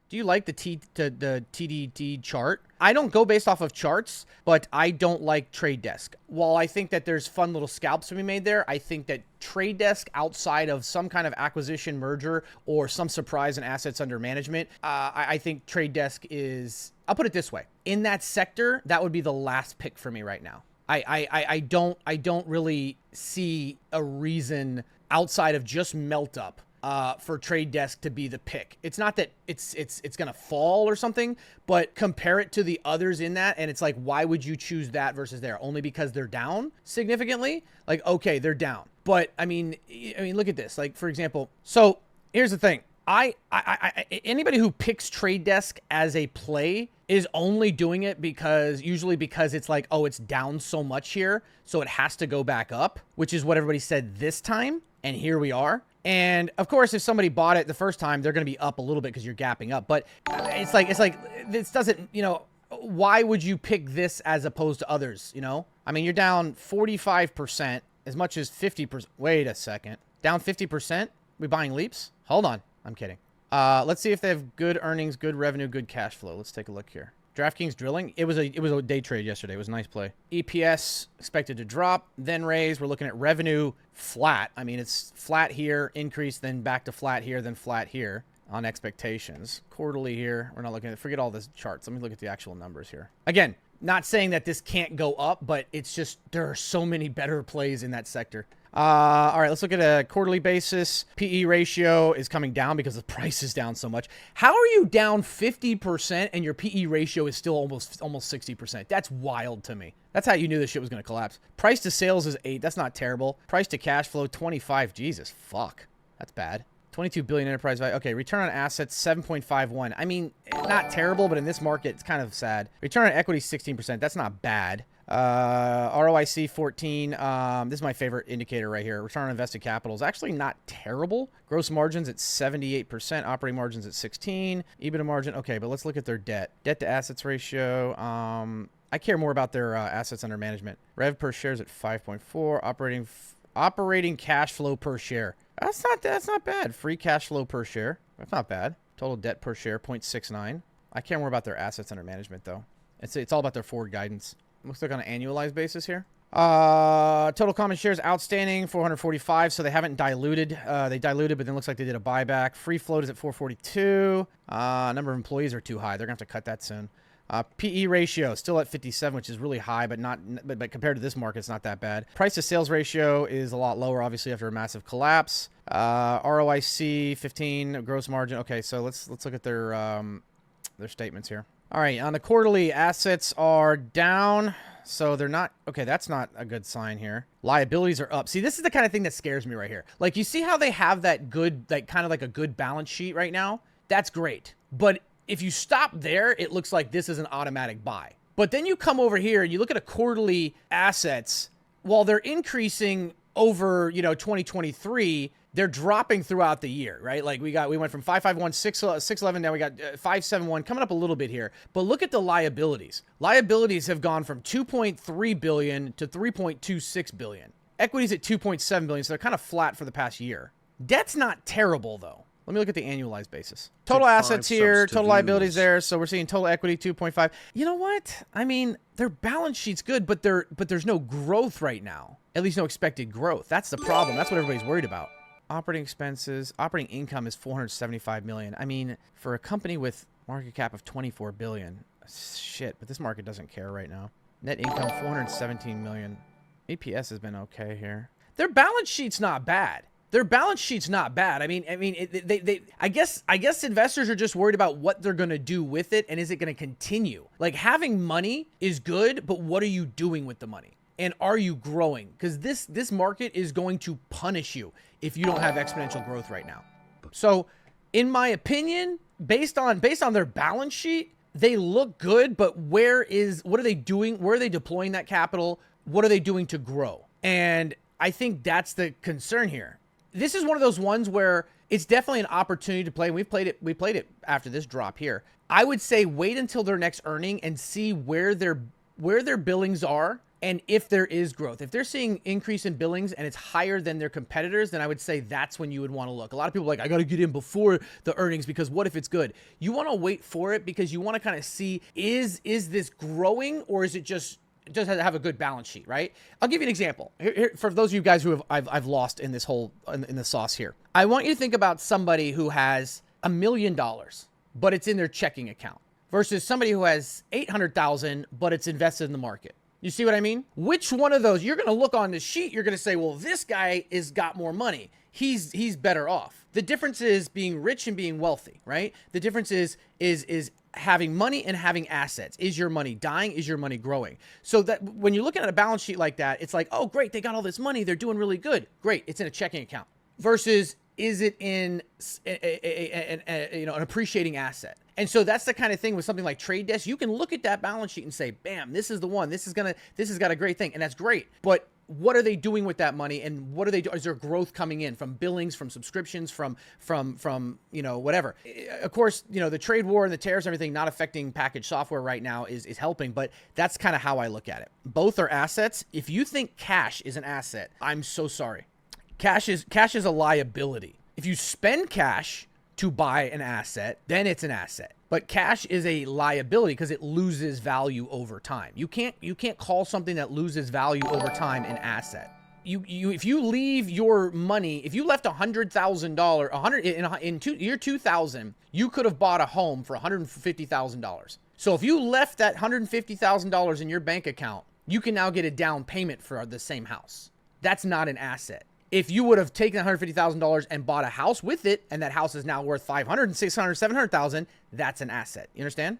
Do you like the TDD chart? I don't go based off of charts, but I don't like Trade Desk. While I think that there's fun little scalps to be made there, I think that Trade Desk, outside of some kind of acquisition, merger, or some surprise in assets under management, I think Trade Desk is, I'll put it this way. In that sector, that would be the last pick for me right now. I don't really see a reason outside of just melt up for Trade Desk to be the pick. It's not that it's gonna fall or something, but compare it to the others in that, and it's like, why would you choose that versus there? Only because they're down significantly? Like, okay, they're down, but I mean, look at this. Like, for example, so here's the thing. Anybody who picks Trade Desk as a play is only doing it usually because it's like, oh, it's down so much here, so it has to go back up, which is what everybody said this time, and here we are. And of course, if somebody bought it the first time, they're going to be up a little bit because you're gapping up. But it's like this doesn't, why would you pick this as opposed to others? I mean, you're down 45%, as much as 50%. Wait a second, down 50%. We buying leaps? Hold on. I'm kidding. Let's see if they have good earnings, good revenue, good cash flow. Let's take a look here. DraftKings drilling. It was a day trade yesterday. It was a nice play. EPS expected to drop, then raise. We're looking at revenue flat. I mean, it's flat here, increase, then back to flat here, then flat here on expectations. Quarterly here. We're not looking at, forget all this charts. Let me look at the actual numbers here. Again, not saying that this can't go up, but it's just there are so many better plays in that sector. All right, let's look at a quarterly basis. PE ratio is coming down because the price is down so much. How are you down 50% and your PE ratio is still almost 60%? That's wild to me. That's how you knew this shit was going to collapse. Price to sales is 8. That's not terrible. Price to cash flow, 25. Jesus, fuck. That's bad. 22 billion enterprise value. Okay, return on assets, 7.51. I mean, not terrible, but in this market, it's kind of sad. Return on equity, 16%. That's not bad. ROIC 14. This is my favorite indicator right here. Return on invested capital is actually not terrible. Gross margins at 78%. Operating margins at 16. EBITDA margin. Okay, but let's look at their debt. Debt to assets ratio. I care more about their assets under management. Rev per share is at 5.4. Operating cash flow per share. That's not bad. Free cash flow per share. That's not bad. Total debt per share 0.69. I care more about their assets under management though. It's all about their forward guidance. Looks like on an annualized basis here. Total common shares outstanding, 445. So they haven't diluted. They diluted, but then looks like they did a buyback. Free float is at 442. Number of employees are too high. They're going to have to cut that soon. PE ratio still at 57, which is really high, but compared to this market, it's not that bad. Price to sales ratio is a lot lower, obviously, after a massive collapse. ROIC 15, gross margin. Okay, so let's look at their statements here. All right, on the quarterly, assets are down, so they're not, okay, that's not a good sign here. Liabilities are up. See, this is the kind of thing that scares me right here. Like, you see how they have that good, like, kind of like a good balance sheet right now? That's great. But if you stop there, it looks like this is an automatic buy. But then you come over here and you look at a quarterly assets, while they're increasing over, 2023, they're dropping throughout the year, right? Like we went from 551, 611, now we got 571, coming up a little bit here. But look at the liabilities. Liabilities have gone from 2.3 billion to 3.26 billion. Equities at 2.7 billion, so they're kind of flat for the past year. Debt's not terrible though. Let me look at the annualized basis. Total assets here, total liabilities there. So we're seeing total equity 2.5. You know what? I mean, their balance sheet's good, but there's no growth right now. At least no expected growth. That's the problem. That's what everybody's worried about. Operating expenses, operating income is 475 million. I mean, for a company with market cap of 24 billion, shit, but this market doesn't care right now. Net income 417 million. EPS has been okay here. Their balance sheet's not bad. Their balance sheet's not bad. I mean, I guess investors are just worried about what they're going to do with it and is it going to continue? Like, having money is good, but what are you doing with the money? And are you growing? Because this market is going to punish you if you don't have exponential growth right now. So, in my opinion, based on their balance sheet, they look good, but what are they doing? Where are they deploying that capital? What are they doing to grow? And I think that's the concern here. This is one of those ones where it's definitely an opportunity to play. We played it after this drop here. I would say wait until their next earning and see where their billings are And if there is growth, if they're seeing increase in billings and it's higher than their competitors, then I would say that's when you would want to look. A lot of people are like, I got to get in before the earnings because what if it's good? You want to wait for it because you want to kind of see, is this growing, or is it just have a good balance sheet, right? I'll give you an example. Here, for those of you guys who I've lost in this whole, in the sauce here. I want you to think about somebody who has $1 million, but it's in their checking account, versus somebody who has 800,000, but it's invested in the market. You see what I mean? Which one of those, you're going to look on the sheet, you're going to say, well, this guy is got more money. He's better off. The difference is being rich and being wealthy, right? The difference is having money and having assets. Is your money dying? Is your money growing? So that when you're looking at a balance sheet like that, it's like, oh, great, they got all this money. They're doing really good. Great. It's in a checking account. Versus, is it in an appreciating asset? And so that's the kind of thing with something like Trade Desk. You can look at that balance sheet and say, bam, this is the one. This has got a great thing. And that's great. But what are they doing with that money? And what are they doing? Is there growth coming in from billings, from subscriptions, from whatever? Of course, the trade war and the tariffs and everything not affecting packaged software right now is helping, but that's kind of how I look at it. Both are assets. If you think cash is an asset, I'm so sorry. Cash is a liability. If you spend cash to buy an asset, then it's an asset. But cash is a liability because it loses value over time. You can't call something that loses value over time an asset. If you leave your money, if you left $100,000, in year 2000, you could have bought a home for $150,000. So if you left that $150,000 in your bank account, you can now get a down payment for the same house. That's not an asset. If you would have taken $150,000 and bought a house with it, and that house is now worth $500,000, $600,000, $700,000, that's an asset. You understand?